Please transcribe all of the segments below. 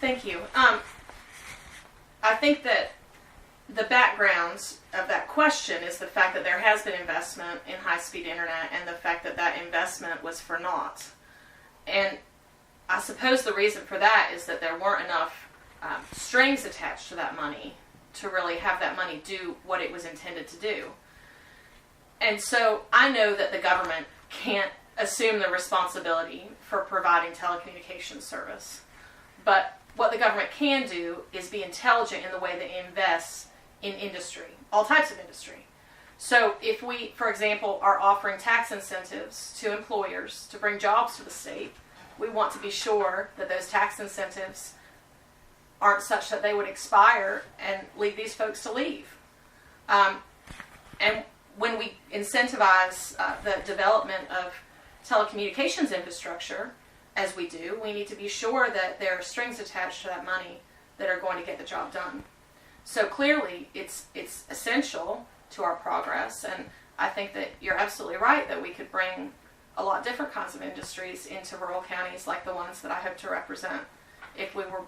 Thank you. I think that the background of that question is the fact that there has been investment in high-speed internet and the fact that that investment was for naught. And I suppose the reason for that is that there weren't enough strings attached to that money to really have that money do what it was intended to do. And so I know that the government can't assume the responsibility for providing telecommunications service. But what the government can do is be intelligent in the way that it invests in industry, all types of industry. So if we, for example, are offering tax incentives to employers to bring jobs to the state, we want to be sure that those tax incentives aren't such that they would expire and lead these folks to leave. And when we incentivize the development of telecommunications infrastructure, as we do, we need to be sure that there are strings attached to that money that are going to get the job done. So clearly, it's essential to our progress, and I think that you're absolutely right that we could bring a lot different kinds of industries into rural counties like the ones that I hope to represent if we were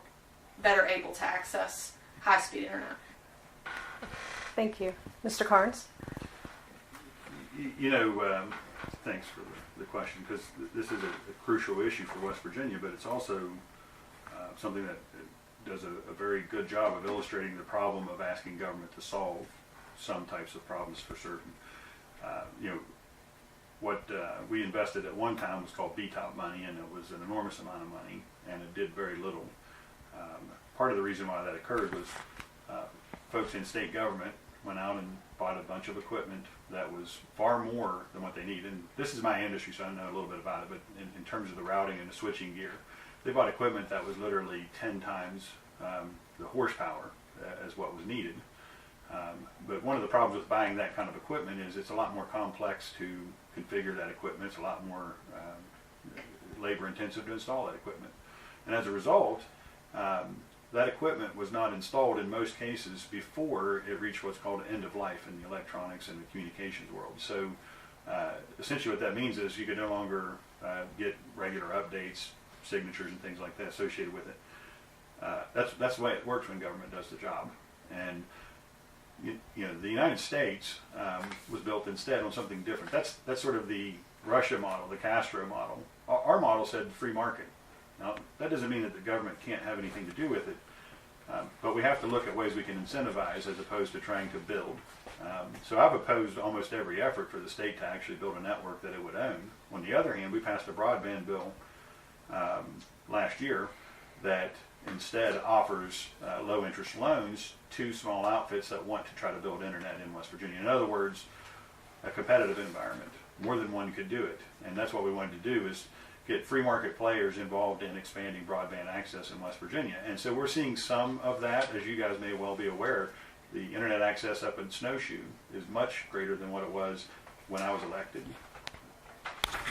better able to access high-speed internet. Thank you. Mr. Carnes? Thanks for the question, because this is a crucial issue for West Virginia, but it's also something that does a very good job of illustrating the problem of asking government to solve some types of problems for certain. What we invested at one time was called BTOP money, and it was an enormous amount of money, and it did very little. Part of the reason why that occurred was folks in state government went out and bought a bunch of equipment that was far more than what they need. And this is my industry, so I know a little bit about it, but in terms of the routing and the switching gear, they bought equipment that was literally 10 times the horsepower as what was needed. But one of the problems with buying that kind of equipment is it's a lot more complex to configure that equipment. It's a lot more labor intensive to install that equipment. And as a result, that equipment was not installed in most cases before it reached what's called end of life in the electronics and the communications world. So essentially what that means is you can no longer get regular updates, signatures and things like that associated with it. That's the way it works when government does the job. And the United States was built instead on something different. That's sort of the Russia model, the Castro model. Our model said free market. Now, that doesn't mean that the government can't have anything to do with it, but we have to look at ways we can incentivize as opposed to trying to build. So I've opposed almost every effort for the state to actually build a network that it would own. On the other hand, we passed a broadband bill last year that instead offers low-interest loans to small outfits that want to try to build internet in West Virginia. In other words, a competitive environment. More than one could do it, and that's what we wanted to do is get free market players involved in expanding broadband access in West Virginia. And so we're seeing some of that. As you guys may well be aware, the internet access up in Snowshoe is much greater than what it was when I was elected.